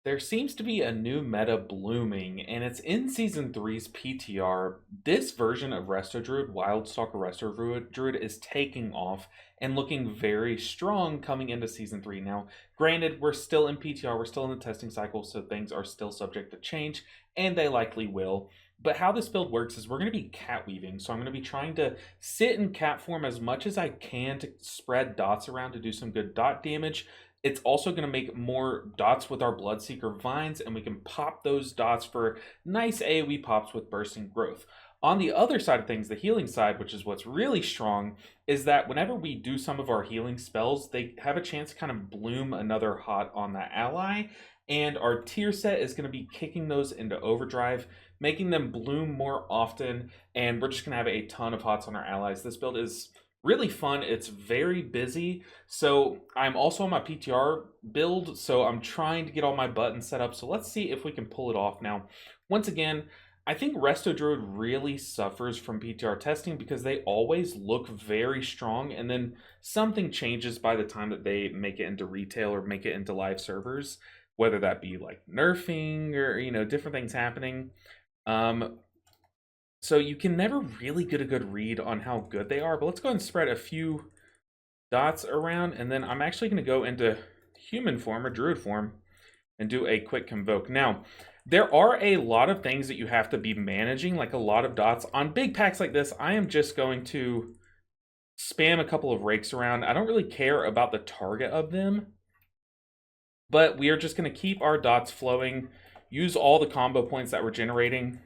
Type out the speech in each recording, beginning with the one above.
There seems to be a new meta blooming, and it's in Season three's PTR. This version of Resto Druid, Wildstalker Druid, is taking off and looking very strong coming into Season 3. Now, granted, we're still in PTR, we're still in the testing cycle, so things are still subject to change, and they likely will. But how this build works is we're going to be catweaving, so I'm going to be trying to sit in cat form as much as I can to spread dots around to do some good dot damage. It's also going to make more dots with our Bloodseeker Vines, and we can pop those dots for nice AoE pops with Bursting Growth. On the other side of things, the healing side, which is what's really strong, is that whenever we do some of our healing spells, they have a chance to kind of bloom another hot on that ally, and our tier set is going to be kicking those into overdrive, making them bloom more often, and we're just going to have a ton of hots on our allies. This build is really fun. It's very busy. So I'm also on my PTR build, so I'm trying to get all my buttons set up. So let's see if we can pull it off. Now, once again, I think Resto Druid really suffers from PTR testing because they always look very strong, and then something changes by the time that they make it into retail or make it into live servers, whether that be like nerfing or different things happening. So you can never really get a good read on how good they are, but let's go ahead and spread a few dots around, and then I'm actually going to go into human form or druid form and do a quick convoke. Now, there are a lot of things that you have to be managing, like a lot of dots. On big packs like this, I am just going to spam a couple of rakes around. I don't really care about the target of them, but we are just going to keep our dots flowing, use all the combo points that we're generating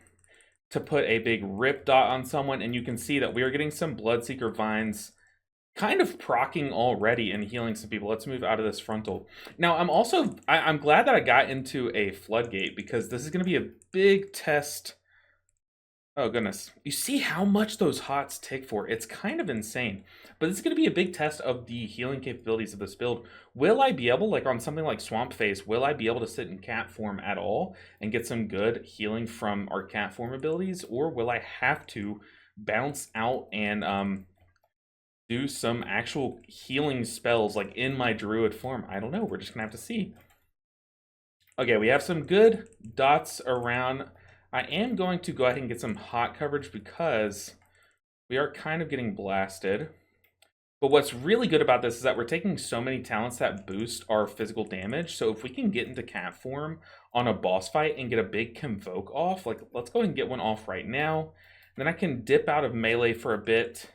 to put a big rip dot on someone, and you can see that we are getting some Bloodseeker Vines kind of procking already and healing some people. Let's move out of this frontal. Now, I'm glad that I got into a floodgate because this is going to be a big test. Oh, goodness. You see how much those hots tick for. It's kind of insane. But it's going to be a big test of the healing capabilities of this build. Will I be able, like on something like Swamp Face, will I be able to sit in cat form at all and get some good healing from our cat form abilities? Or will I have to bounce out and do some actual healing spells like in my druid form? I don't know. We're just going to have to see. Okay, we have some good dots around. I am going to go ahead and get some hot coverage because we are kind of getting blasted. But what's really good about this is that we're taking so many talents that boost our physical damage. So if we can get into cat form on a boss fight and get a big convoke off, like let's go ahead and get one off right now. Then I can dip out of melee for a bit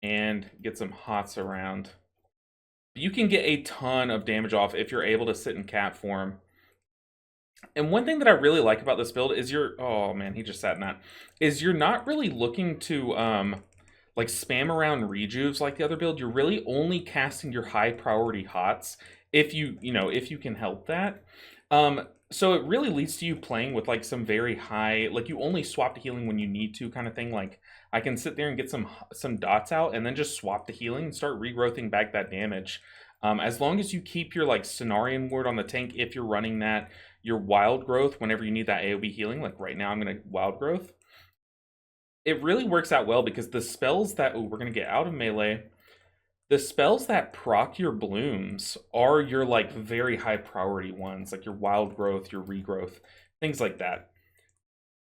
and get some hots around. You can get a ton of damage off if you're able to sit in cat form. And one thing that I really like about this build is oh man, he just sat in that, is you're not really looking to like spam around rejuves like the other build. You're really only casting your high priority hots if if you can help that. So it really leads to you playing with like some very high, like you only swap to healing when you need to kind of thing. Like I can sit there and get some dots out and then just swap to healing and start regrowthing back that damage. As long as you keep your like Cenarian Ward on the tank, if you're running that, your Wild Growth whenever you need that AoE healing, like right now I'm going to Wild Growth. It really works out well because the spells that we're going to get out of melee, the spells that proc your blooms are your like very high priority ones, like your Wild Growth, your Regrowth, things like that.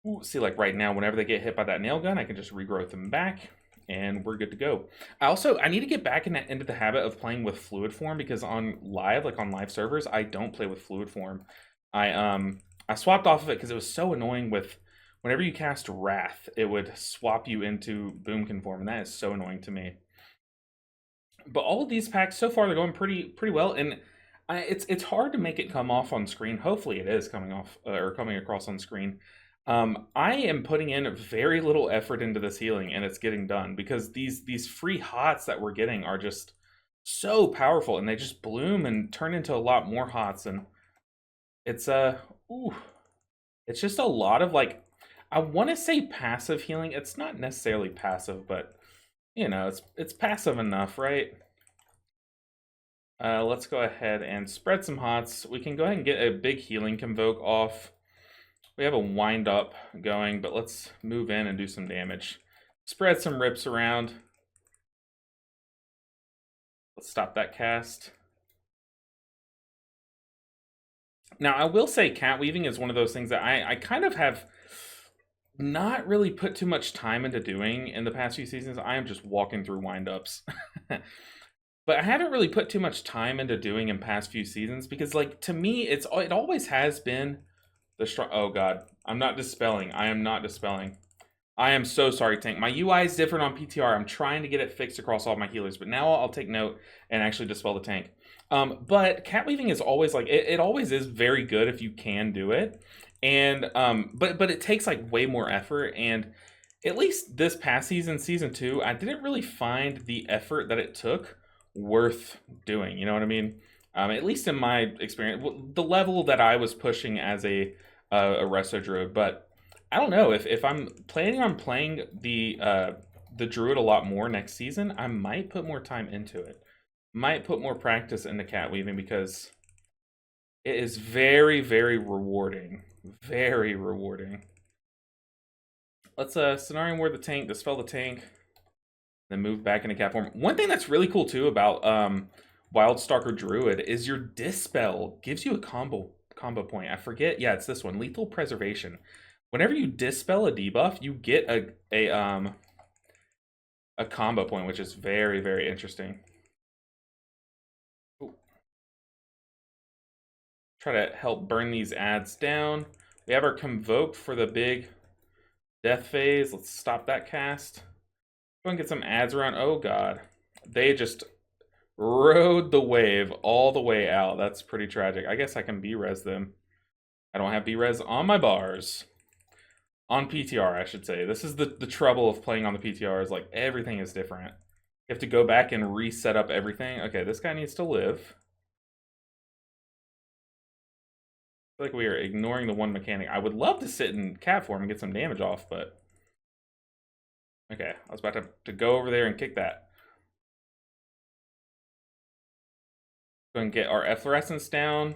Ooh, see, like right now, whenever they get hit by that nail gun, I can just regrowth them back and we're good to go. I need to get back into the habit of playing with fluid form because on live servers, I don't play with fluid form. I swapped off of it because it was so annoying with whenever you cast Wrath, it would swap you into Boomkin form, and that is so annoying to me. But all of these packs so far they're going pretty well, and it's hard to make it come off on screen. Hopefully, it is coming off or coming across on screen. I am putting in very little effort into this healing, and it's getting done because these free hots that we're getting are just so powerful, and they just bloom and turn into a lot more hots, and it's ooh, it's just a lot of like, I want to say passive healing. It's not necessarily passive, but it's passive enough, right? Let's go ahead and spread some hots. We can go ahead and get a big healing convoke off. We have a wind up going, but let's move in and do some damage. Spread some rips around. Let's stop that cast. Now, I will say Catweaving is one of those things that I kind of have not really put too much time into doing in the past few seasons. I am just walking through windups. But I haven't really put too much time into doing in past few seasons because, like, to me, it always has been the strong. Oh God, I'm not dispelling. I am not dispelling. I am so sorry, Tank. My UI is different on PTR. I'm trying to get it fixed across all my healers, but now I'll take note and actually dispel the Tank. But Catweaving is always like it always is very good if you can do it, and but it takes like way more effort. And at least this past season, season 2, I didn't really find the effort that it took worth doing. You know what I mean? At least in my experience, the level that I was pushing as a Resto Druid, but I don't know if I'm planning on playing the Druid a lot more next season. I might put more time into it. Might put more practice into cat weaving because it is very, very rewarding. Very rewarding. Let's scenario ward the tank, dispel the tank, then move back into cat form. One thing that's really cool too about Wildstalker Druid is your dispel gives you a combo point. I forget. Yeah, it's this one, lethal preservation. Whenever you dispel a debuff, you get a combo point, which is very, very interesting. Ooh. Try to help burn these ads down. We have our Convoke for the big death phase. Let's stop that cast. Go and get some ads around. Oh God, they just rode the wave all the way out. That's pretty tragic. I guess I can B-res them. I don't have B-res on my bars. On PTR, I should say. This is the trouble of playing on the PTR is like everything is different. You have to go back and reset up everything. Okay, this guy needs to live. I feel like we are ignoring the one mechanic. I would love to sit in cat form and get some damage off, but... Okay, I was about to go over there and kick that. Go and get our efflorescence down.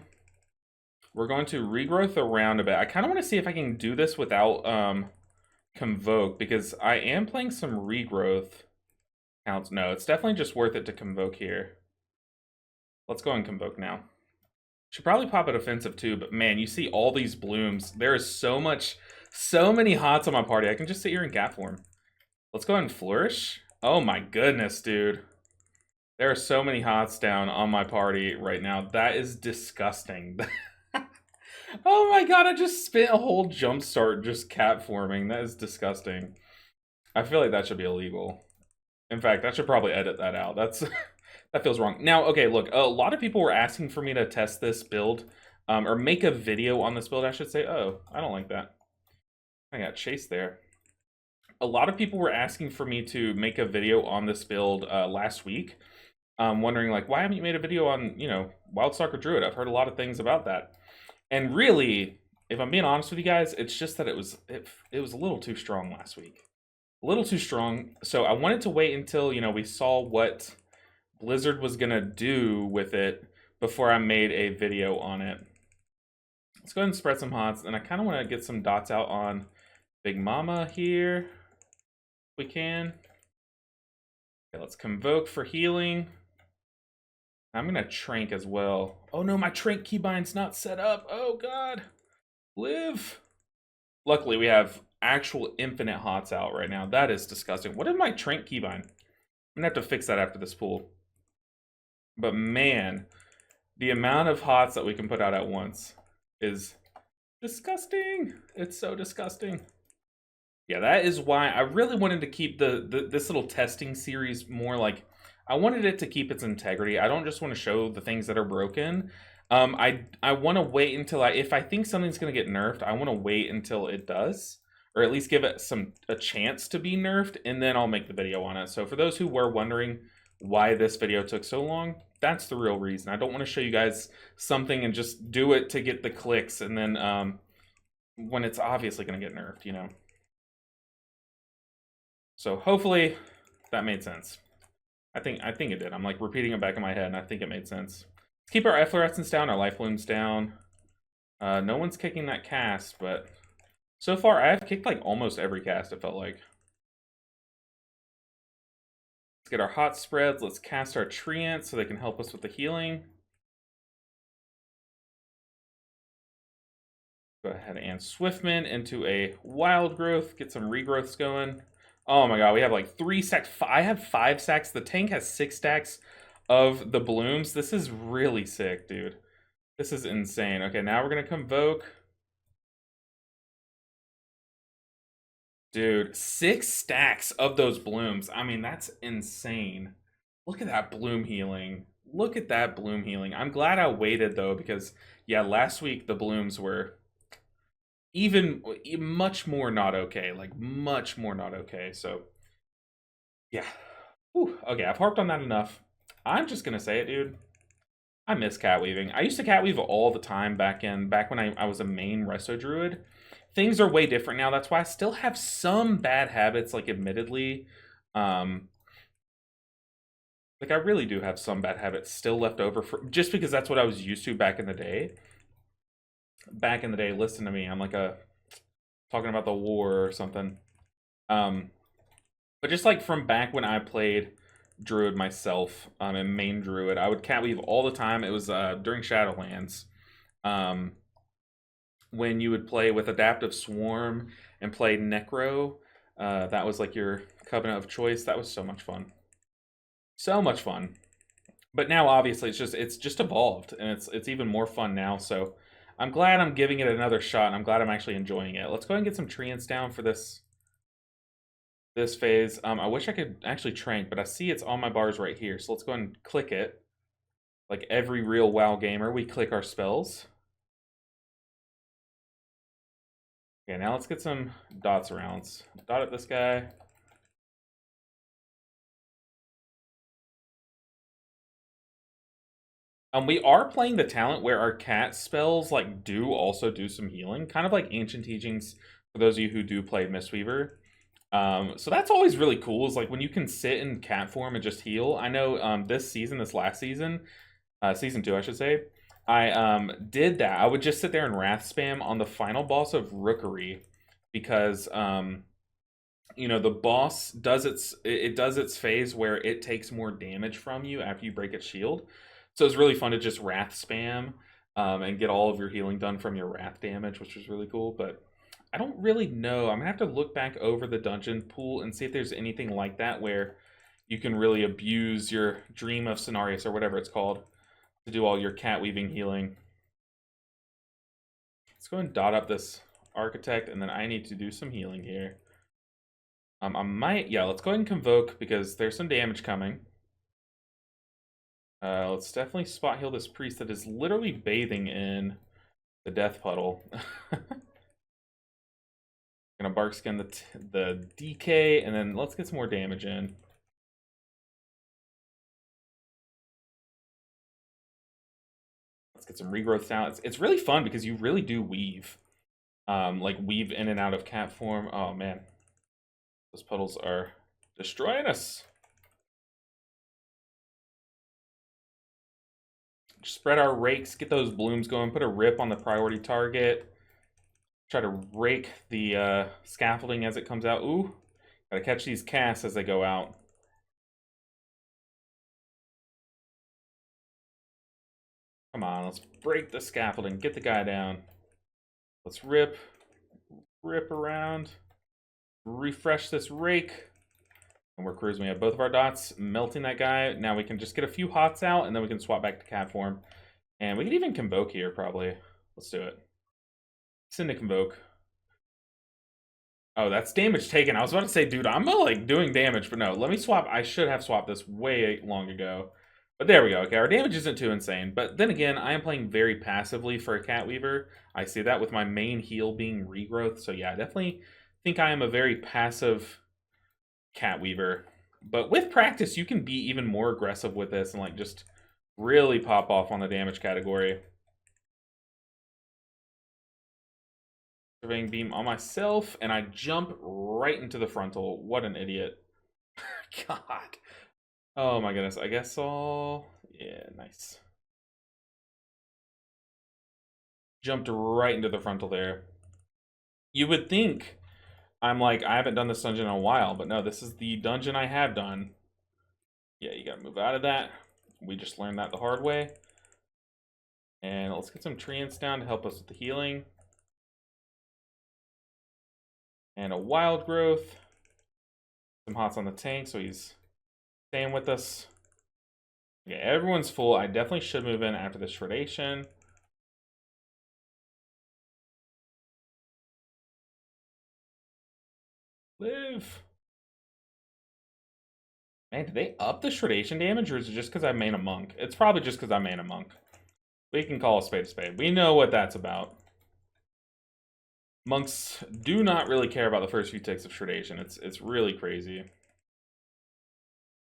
We're going to regrowth around a bit. I kind of want to see if I can do this without Convoke, because I am playing some regrowth counts. No, it's definitely just worth it to Convoke here. Let's go and Convoke now. Should probably pop a defensive too, but man, you see all these blooms. There is so many hots on my party. I can just sit here in cat form. Let's go ahead and flourish. Oh my goodness, dude. There are so many hots down on my party right now. That is disgusting. Oh my God, I just spent a whole jump start just cat forming. That is disgusting. I feel like that should be illegal. In fact, I should probably edit that out. That's that feels wrong. Now, okay, look, a lot of people were asking for me to test this build, or make a video on this build, I should say. Oh, I don't like that. I got chased there. A lot of people were asking for me to make a video on this build last week, wondering like, why haven't you made a video on, you know, Wildstalker Druid? I've heard a lot of things about that. And really, if I'm being honest with you guys, it's just that it was a little too strong last week. A little too strong. So I wanted to wait until, you know, we saw what Blizzard was gonna do with it before I made a video on it. Let's go ahead and spread some hots, and I kind of want to get some dots out on Big Mama here, if we can. Okay, let's Convoke for healing. I'm gonna Trank as well. Oh no, my Trank keybind's not set up. Oh God, live. Luckily, we have actual infinite hots out right now. That is disgusting. What is my Trank keybind? I'm gonna have to fix that after this pool. But man, the amount of hots that we can put out at once is disgusting. It's so disgusting. Yeah, that is why I really wanted to keep this little testing series more like, I wanted it to keep its integrity. I don't just want to show the things that are broken. I want to wait until if I think something's going to get nerfed, I want to wait until it does, or at least give it a chance to be nerfed, and then I'll make the video on it. So for those who were wondering why this video took so long, that's the real reason. I don't want to show you guys something and just do it to get the clicks, and then when it's obviously going to get nerfed, you know. So hopefully that made sense. I think it did. I'm like repeating it back in my head, and I think it made sense. Let's keep our efflorescence down, our life blooms down. No one's kicking that cast, but so far I've kicked like almost every cast, it felt like. Let's get our hot spreads. Let's cast our treants so they can help us with the healing. Go ahead and Swiftman into a Wild Growth. Get some regrowths going. Oh my god, we have like 3 stacks. I have 5 stacks. The tank has 6 stacks of the blooms. This is really sick, dude. This is insane. Okay, now we're going to Convoke. Dude, 6 stacks of those blooms. I mean, that's insane. Look at that bloom healing. Look at that bloom healing. I'm glad I waited, though, because, yeah, last week the blooms were even much more not okay. Like, much more not okay. So, yeah. Whew. Okay, I've harped on that enough. I'm just going to say it, dude. I miss catweaving. I used to catweave all the time back when I was a main Resto Druid. Things are way different now. That's why I still have some bad habits, like admittedly. Like I really do have some bad habits still left over for just because that's what I was used to back in the day. Back in the day, listen to me. I'm like talking about the war or something. But just like from back when I played Druid myself, and main Druid, I would catweave all the time. It was during Shadowlands. When you would play with Adaptive Swarm and play Necro, that was like your covenant of choice. That was so much fun. So much fun. But now obviously it's just evolved and it's even more fun now. So I'm glad I'm giving it another shot and I'm glad I'm actually enjoying it. Let's go ahead and get some treants down for this phase. I wish I could actually trank, but I see it's on my bars right here. So let's go ahead and click it. Like every real WoW gamer, we click our spells. Okay, now let's get some dots around. Let's dot at this guy. We are playing the talent where our cat spells like do also do some healing, kind of like Ancient Teachings for those of you who do play Mistweaver. So that's always really cool. Is like when you can sit in cat form and just heal. I know this last season, season 2, I should say, I did that. I would just sit there and wrath spam on the final boss of Rookery because you know the boss does its phase where it takes more damage from you after you break its shield. So it's really fun to just wrath spam and get all of your healing done from your wrath damage, which was really cool. But I don't really know. I'm gonna have to look back over the dungeon pool and see if there's anything like that where you can really abuse your Dream of Cenarius or whatever it's called to do all your cat weaving healing. Let's go and dot up this architect, and then I need to do some healing here. Let's go ahead and Convoke because there's some damage coming. Let's definitely spot heal this priest that is literally bathing in the death puddle. Gonna bark skin the DK, and then let's get some more damage in. Let's get some regrowth down. It's really fun because you really do weave. Like weave in and out of cat form. Oh man. Those puddles are destroying us. Just spread our rakes, get those blooms going, put a rip on the priority target. Try to rake the scaffolding as it comes out. Ooh, gotta catch these casts as they go out. Come on, let's break the scaffolding, get the guy down. Let's rip around, refresh this rake. And we're cruising. We have both of our dots melting that guy. Now we can just get a few hots out, and then we can swap back to cat form. And we can even Convoke here, probably. Let's do it. Send a Convoke. Oh, that's damage taken. I was about to say, dude, I'm like doing damage, but no. Let me swap. I should have swapped this way long ago. But there we go. Okay, our damage isn't too insane. But then again, I am playing very passively for a Catweaver. I see that with my main heal being regrowth. So yeah, I definitely think I am a very passive Catweaver. But with practice, you can be even more aggressive with this and like just really pop off on the damage category. Surveying beam on myself, and I jump right into the frontal. What an idiot. God. Oh my goodness. I guess I'll... Yeah, nice. Jumped right into the frontal there. You would think I'm like, I haven't done this dungeon in a while, but no, this is the dungeon I have done. Yeah, you gotta move out of that. We just learned that the hard way. And let's get some treants down to help us with the healing. And a wild growth. Some hots on the tank, so he's staying with us. Okay, everyone's full. I definitely should move in after this shredation. Live. Man, did they up the shredation damage, or is it just because I main a monk? It's probably just because I main a monk. We can call a spade a spade. We know what that's about. Monks do not really care about the first few ticks of shredation. It's really crazy.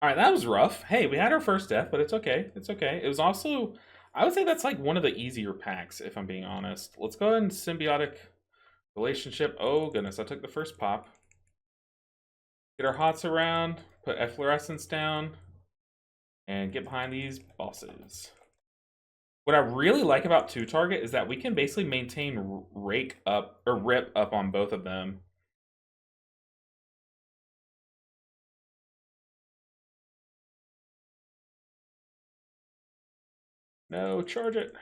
All right, that was rough. Hey, we had our first death, but it's okay. It's okay. It was also, I would say that's like one of the easier packs, if I'm being honest. Let's go ahead and symbiotic relationship. Oh, goodness, I took the first pop. Get our hots around, put efflorescence down, and get behind these bosses. What I really like about 2-target is that we can basically maintain rake up, or rip up on both of them. No, charge it.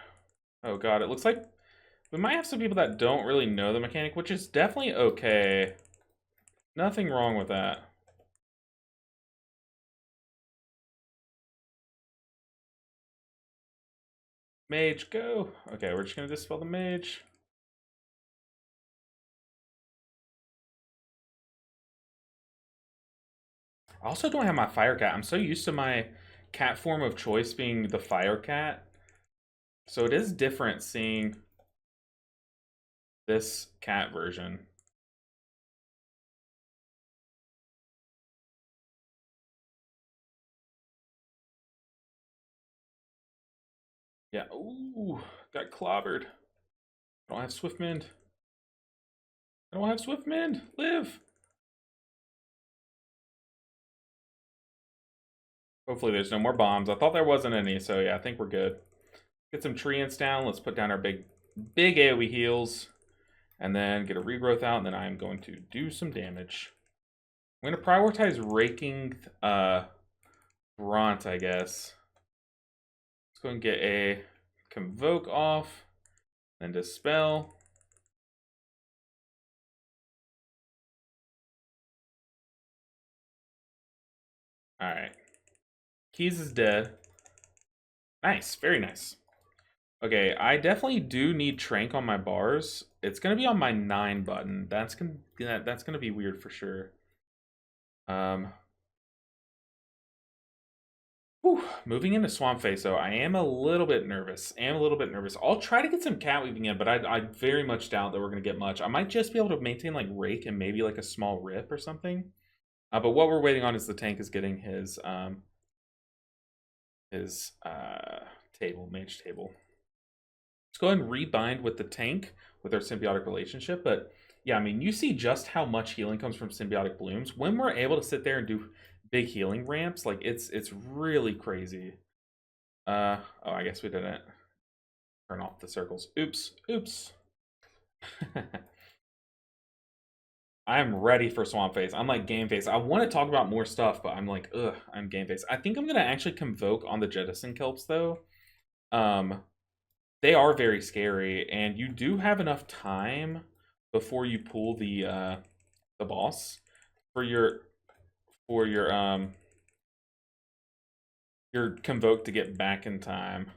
Oh god, it looks like we might have some people that don't really know the mechanic, which is definitely okay. Nothing wrong with that. Mage, go. Okay, we're just gonna dispel the mage. I also don't have my fire cat. I'm so used to my cat form of choice being the fire cat. So it is different seeing this cat version. Yeah, ooh, got clobbered. I don't have Swift Mend. I don't have Swift Mend. Live. Hopefully there's no more bombs. I thought there wasn't any, so yeah, I think we're good. Get some treants down. Let's put down our big AoE heals. And then get a regrowth out, and then I'm going to do some damage. I'm going to prioritize raking Bront, I guess. Let's go and get a Convoke off, then Dispel. Alright. Keys is dead. Nice, very nice. Okay, I definitely do need Trank on my bars. It's gonna be on my 9 button. That's gonna be weird for sure. Whew, moving into Swamp Face, though, I am a little bit nervous. I'll try to get some Catweaving in, but I very much doubt that we're gonna get much. I might just be able to maintain like Rake and maybe like a small Rip or something. But what we're waiting on is the tank is getting his table, mage table. Let's go ahead and rebind with the tank with our symbiotic relationship. But yeah, I mean, you see just how much healing comes from symbiotic blooms. When we're able to sit there and do big healing ramps, like it's really crazy. Oh, I guess we didn't turn off the circles. Oops. I'm ready for Swamp Face. I'm like Game Face. I want to talk about more stuff, but I'm like, ugh, I'm Game Face. I think I'm gonna actually Convoke on the Jettison Kelps though. They are very scary, and you do have enough time before you pull the boss for your Convoke to get back in time.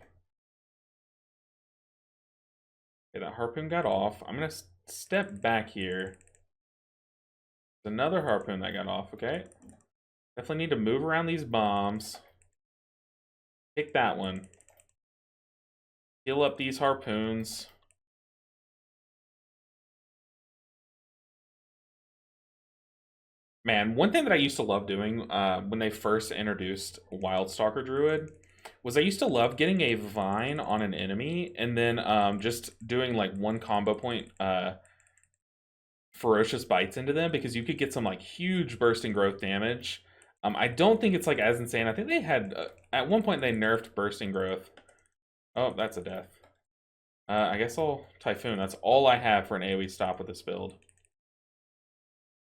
Okay, that harpoon got off. I'm gonna step back here. There's another harpoon that got off. Okay, definitely need to move around these bombs. Take that one. Heal up these harpoons. Man, one thing that I used to love doing when they first introduced Wildstalker Druid was I used to love getting a vine on an enemy and then just doing like one combo point ferocious bites into them because you could get some like huge bursting growth damage. I don't think it's like as insane. I think they had at one point they nerfed bursting growth. Oh, that's a death. I guess I'll Typhoon. That's all I have for an AoE stop with this build.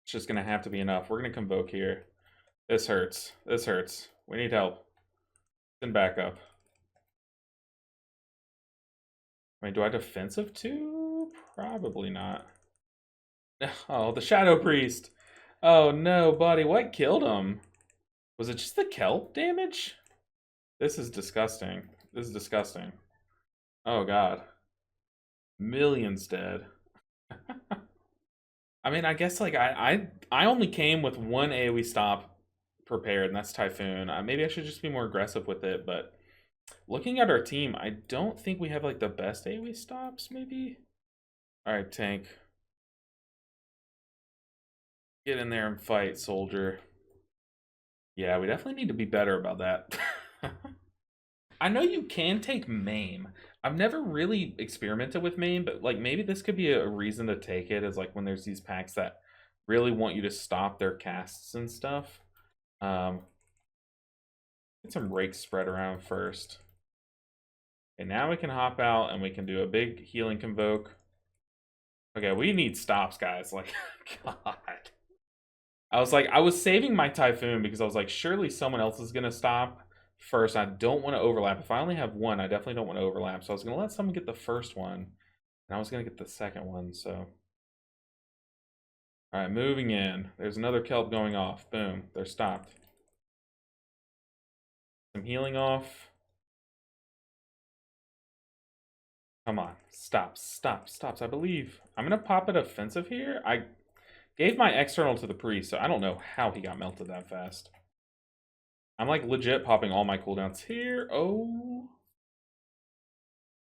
It's just gonna have to be enough. We're gonna Convoke here. This hurts. This hurts. We need help. Send backup. I mean, do I defensive too? Probably not. Oh, the Shadow Priest. Oh no, buddy, what killed him? Was it just the kelp damage? This is disgusting. This is disgusting. Oh god. Millions dead. I mean, I guess like I only came with one AoE stop prepared, and that's Typhoon. Maybe I should just be more aggressive with it, but looking at our team, I don't think we have like the best AoE stops, maybe? Alright, tank. Get in there and fight, soldier. Yeah, we definitely need to be better about that. I know you can take maim. I've never really experimented with maim, but like maybe this could be a reason to take it, is like when there's these packs that really want you to stop their casts and stuff. Get some rakes spread around first. Okay, now we can hop out and we can do a big healing convoke. Okay, we need stops, guys. Like, God. I was saving my Typhoon because I was like, surely someone else is gonna stop first. I don't want to overlap. If I only have one, I definitely don't want to overlap. So I was gonna let someone get the first one, and I was gonna get the second one. So, all right, moving in. There's another kelp going off. Boom, they're stopped. Some healing off. Come on, stops. I believe I'm gonna pop it offensive here. I gave my external to the priest, so I don't know how he got melted that fast. I'm like legit popping all my cooldowns here. Oh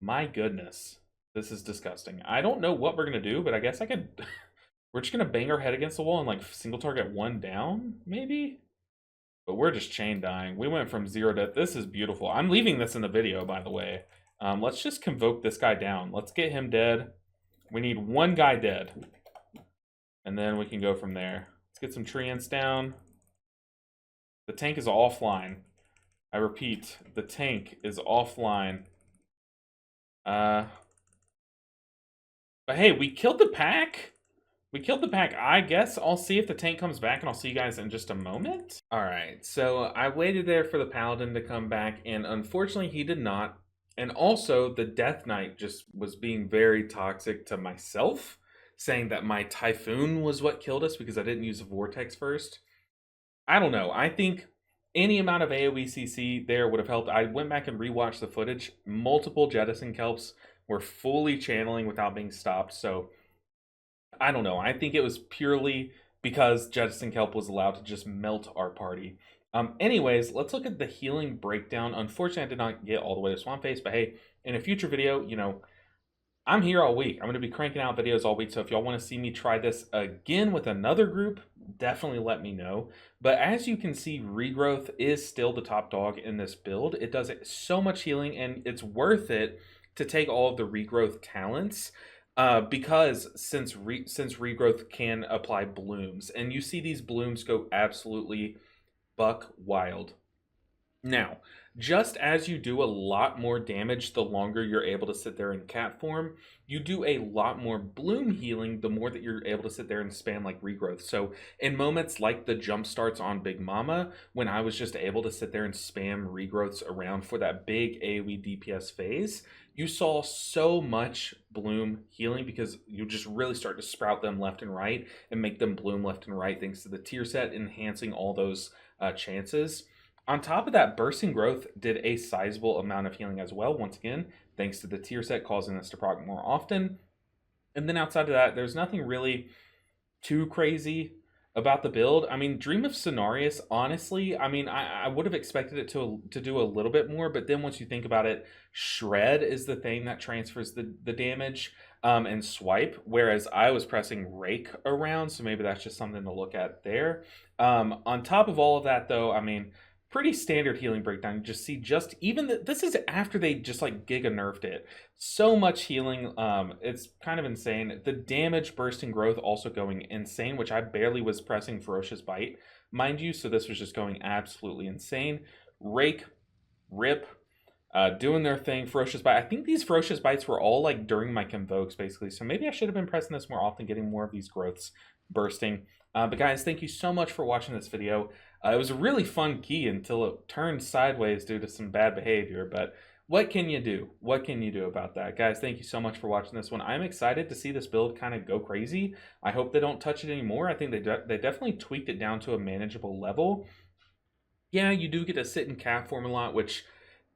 my goodness. This is disgusting. I don't know what we're gonna do, but I guess I could... We're just gonna bang our head against the wall and like single target one down, maybe? But we're just chain dying. We went from 0 to... This is beautiful. I'm leaving this in the video, by the way. Let's just convoke this guy down. Let's get him dead. We need one guy dead. And then we can go from there. Let's get some treants down. The tank is offline. I repeat, the tank is offline. But hey, we killed the pack. We killed the pack. I guess I'll see if the tank comes back, and I'll see you guys in just a moment. All right, so I waited there for the paladin to come back, and unfortunately he did not. And also, the Death Knight just was being very toxic to myself, saying that my Typhoon was what killed us because I didn't use a Vortex first. I don't know. I think any amount of AoE CC there would have helped. I went back and rewatched the footage. Multiple Jettison Kelps were fully channeling without being stopped, so I don't know. I think it was purely because Jettison Kelp was allowed to just melt our party. Anyways, let's look at the healing breakdown. Unfortunately, I did not get all the way to Swamp Face, but hey, in a future video, you know, I'm here all week. I'm going to be cranking out videos all week, so if y'all want to see me try this again with another group, definitely let me know. But as you can see, Regrowth is still the top dog in this build. It does so much healing, and it's worth it to take all of the Regrowth talents. Because since Regrowth can apply blooms, and you see these blooms go absolutely buck wild. Now, just as you do a lot more damage the longer you're able to sit there in cat form, you do a lot more bloom healing the more that you're able to sit there and spam like regrowth. So in moments like the jump starts on Big Mama, when I was just able to sit there and spam regrowths around for that big AoE DPS phase, you saw so much bloom healing because you just really start to sprout them left and right and make them bloom left and right thanks to the tier set enhancing all those chances. On top of that, Bursting Growth did a sizable amount of healing as well, once again, thanks to the tier set causing us to proc more often. And then outside of that, there's nothing really too crazy about the build. I mean, Dream of Cenarius, honestly, I mean, I would have expected it to do a little bit more, but then once you think about it, Shred is the thing that transfers the damage, and Swipe, whereas I was pressing Rake around, so maybe that's just something to look at there. On top of all of that, though, I mean, pretty standard healing breakdown. You just see this is after they just like giga nerfed it. So much healing, it's kind of insane. The damage, Bursting Growth also going insane, which I barely was pressing Ferocious Bite, mind you, so this was just going absolutely insane. Rake, Rip, doing their thing. Ferocious Bite. I think these Ferocious Bites were all like during my convokes, basically. So maybe I should have been pressing this more often, getting more of these growths bursting. But guys, thank you so much for watching this video. It was a really fun key until it turned sideways due to some bad behavior, but what can you do? What can you do about that? Guys, thank you so much for watching this one. I'm excited to see this build kind of go crazy. I hope they don't touch it anymore. I think they definitely tweaked it down to a manageable level. Yeah, you do get to sit in cat form a lot, which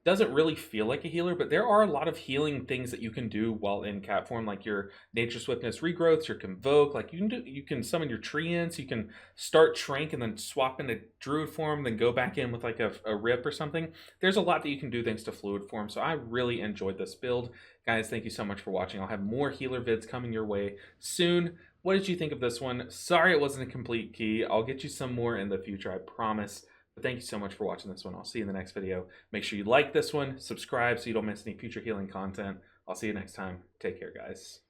doesn't really feel like a healer, but there are a lot of healing things that you can do while in cat form, like your nature swiftness regrowths, your convoke, like you can summon your treants, you can start trank and then swap into druid form, then go back in with like a rip or something. There's a lot that you can do thanks to fluid form, so I really enjoyed this build. Guys, thank you so much for watching. I'll have more healer vids coming your way soon. What did you think of this one? Sorry it wasn't a complete key. I'll get you some more in the future, I promise. But thank you so much for watching this one. I'll see you in the next video. Make sure you like this one, subscribe so you don't miss any future healing content. I'll see you next time. Take care, guys.